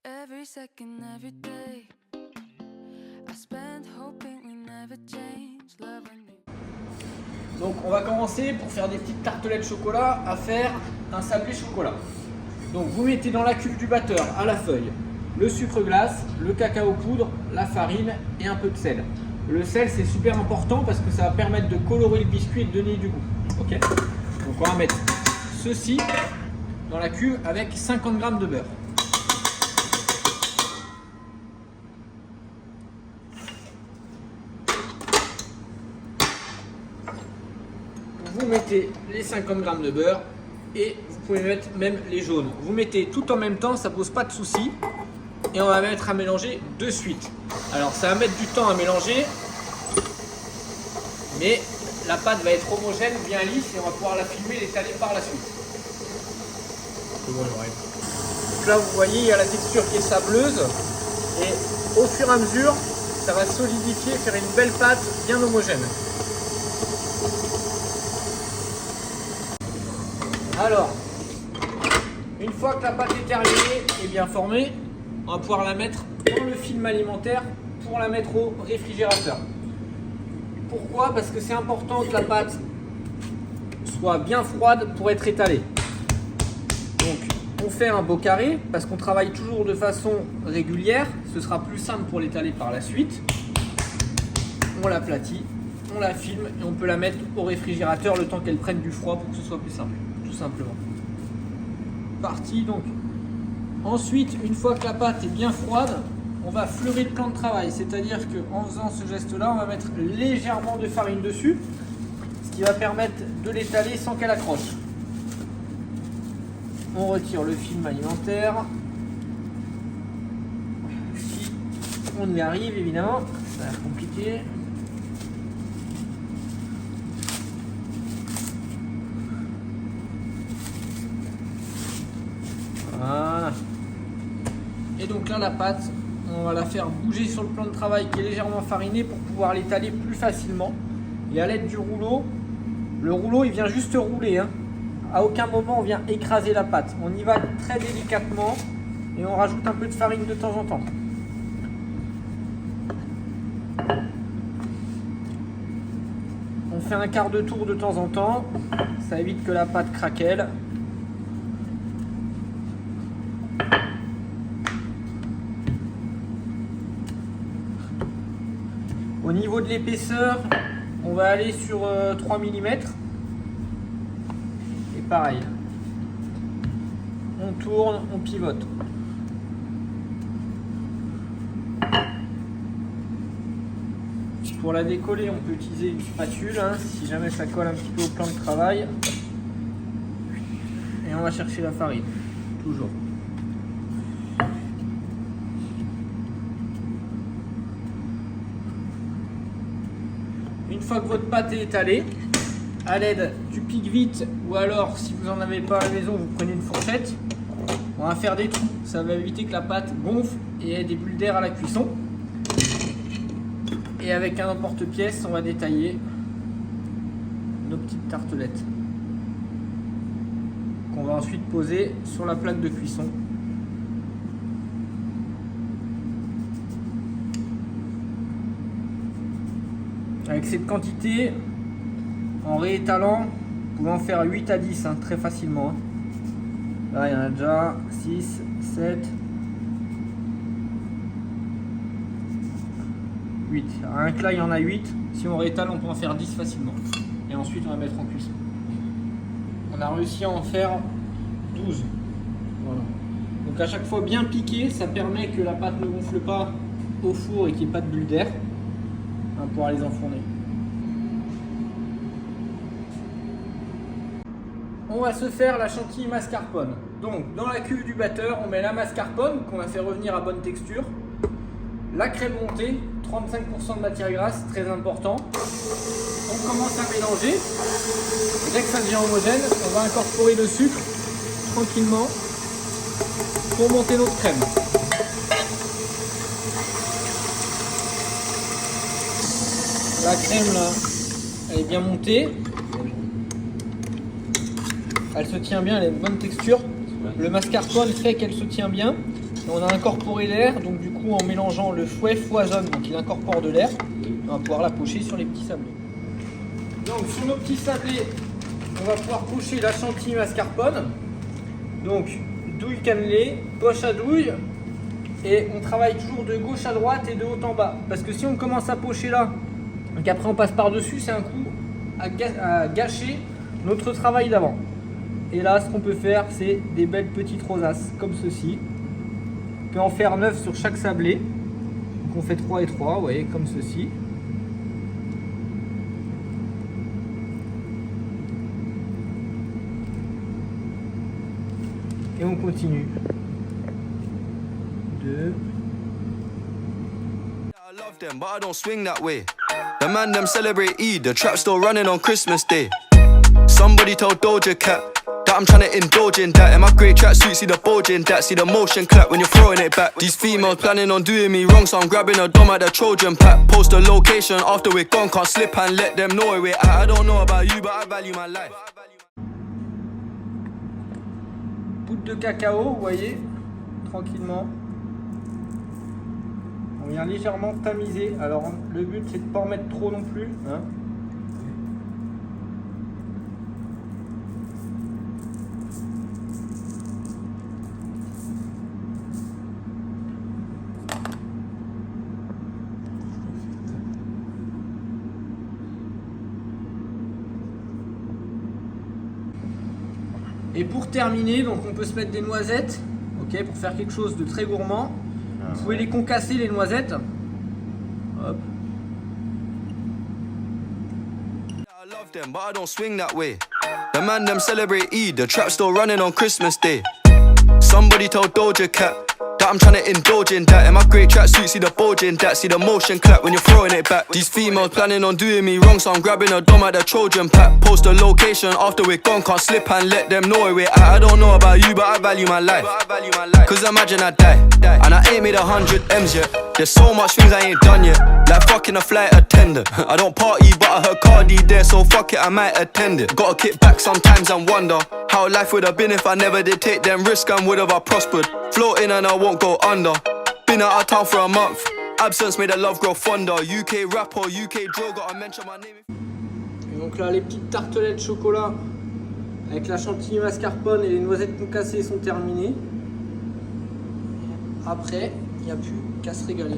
Every second, every day, I spend hoping we never change. Love and you. Donc on va commencer pour faire des petites tartelettes chocolat à faire un sablé chocolat. Donc vous mettez dans la cuve du batteur à la feuille le sucre glace, le cacao poudre, la farine et un peu de sel. Le sel c'est super important parce que ça va permettre de colorer le biscuit et de donner du goût. Ok. Donc on va mettre ceci dans la cuve avec 50 g de beurre. Vous mettez les 50 g de beurre et vous pouvez mettre même les jaunes. Vous mettez tout en même temps, ça pose pas de souci. Et on va mettre à mélanger de suite. Alors ça va mettre du temps à mélanger, mais la pâte va être homogène, bien lisse et on va pouvoir la filmer et l'étaler par la suite. Donc là vous voyez, il y a la texture qui est sableuse et au fur et à mesure, ça va solidifier, faire une belle pâte bien homogène. Alors, une fois que la pâte est terminée et bien formée, on va pouvoir la mettre dans le film alimentaire pour la mettre au réfrigérateur. Pourquoi? Parce que c'est important que la pâte soit bien froide pour être étalée. Donc, on fait un beau carré parce qu'on travaille toujours de façon régulière. Ce sera plus simple pour l'étaler par la suite. On l'aplatit, on la filme et on peut la mettre au réfrigérateur le temps qu'elle prenne du froid pour que ce soit plus simple. Tout simplement. Parti donc. Ensuite, une fois que la pâte est bien froide, on va fleurir le plan de travail. C'est-à-dire qu'en faisant ce geste-là, on va mettre légèrement de farine dessus, ce qui va permettre de l'étaler sans qu'elle accroche. On retire le film alimentaire. Si on y arrive, évidemment, ça va être compliqué. Voilà. Et donc là la pâte, on va la faire bouger sur le plan de travail qui est légèrement fariné pour pouvoir l'étaler plus facilement. Et à l'aide du rouleau, le rouleau il vient juste rouler. À aucun moment on vient écraser la pâte. On y va très délicatement et on rajoute un peu de farine de temps en temps. On fait un quart de tour de temps en temps, ça évite que la pâte craquelle. Au niveau de l'épaisseur, on va aller sur 3 mm. Et pareil, on tourne, on pivote. Pour la décoller, on peut utiliser une spatule, si jamais ça colle un petit peu au plan de travail. Et on va chercher la farine, toujours. Une fois que votre pâte est étalée, à l'aide du pique-vite ou alors si vous n'en avez pas à la maison, vous prenez une fourchette. On va faire des trous, ça va éviter que la pâte gonfle et ait des bulles d'air à la cuisson. Et avec un emporte-pièce, on va détailler nos petites tartelettes qu'on va ensuite poser sur la plaque de cuisson. Avec cette quantité, en réétalant, vous pouvez en faire 8 à 10 très facilement. Là, il y en a déjà 6, 7, 8. Rien que là, il y en a 8. Si on réétale, on peut en faire 10 facilement. Et ensuite, on va mettre en cuisson. On a réussi à en faire 12. Voilà. Donc à chaque fois bien piqué, ça permet que la pâte ne gonfle pas au four et qu'il n'y ait pas de bulles d'air. Pour les enfourner. On va se faire la chantilly mascarpone. Donc dans la cuve du batteur, on met la mascarpone qu'on va faire revenir à bonne texture, la crème montée, 35% de matière grasse, très important. On commence à mélanger. Et dès que ça devient homogène, on va incorporer le sucre tranquillement pour monter notre crème. La crème là, elle est bien montée. Elle se tient bien, elle a une bonne texture. Le mascarpone fait qu'elle se tient bien. On a incorporé l'air, donc du coup en mélangeant le fouet foisonne, donc il incorpore de l'air. On va pouvoir la pocher sur les petits sablés. Donc sur nos petits sablés, on va pouvoir pocher la chantilly mascarpone. Donc douille cannelée, poche à douille. Et on travaille toujours de gauche à droite et de haut en bas. Parce que si on commence à pocher là, et qu'après on passe par-dessus, c'est un coup à gâcher notre travail d'avant. Et là, ce qu'on peut faire, c'est des belles petites rosaces, comme ceci. On peut en faire 9 sur chaque sablé. Donc on fait 3 et 3, vous voyez, comme ceci. Et on continue. 2. I love them, but I don't swing that way. The man them celebrate Eid, the trap still running on Christmas Day. Somebody told Doja Cat that I'm trying to indulge in that. In my grey tracksuit, see the bulge in that. See the motion clap when you're throwing it back. These females planning on doing me wrong, so I'm grabbing a dom at the Trojan pack. Post a location after we're gone, can't slip and let them know where we're at. I don't know about you, but I value my life. Poudre de cacao, vous voyez, tranquillement. On vient légèrement tamiser. Alors le but c'est de ne pas en mettre trop non plus. Hein. Et pour terminer, donc on peut se mettre des noisettes, ok, pour faire quelque chose de très gourmand. Vous pouvez les concasser les noisettes. Hop. I love them, but I don't swing that way. The man them celebrate Eid, the trap still running on Christmas Day. Somebody told Doja Cat that I'm trying to indulge in that. In my grey tracksuit, see the bulge in that. See the motion clap when you're throwing it back. These females planning on doing me wrong, so I'm grabbing a dom at the Trojan pack. Post a location after we're gone, can't slip and let them know where we're at. I don't know about you, but I value my life. Cause imagine I die, and I ain't made 100 M's yet. There's so much things I ain't done yet, like fucking a flight attendant. I don't party, but I heard Cardi there, so fuck it, I might attend it. Gotta kick back sometimes and wonder how life would have been if I never did take them risks and would have I prospered. Floating and I won't go under. Been out of town for a month. Absence made the love grow fonder. UK rapper, UK drill, gotta mention my name. Et donc là, les petites tartelettes chocolat avec la chantilly mascarpone et les noisettes concassées sont terminées. Après, il n'y a plus qu'à se régaler.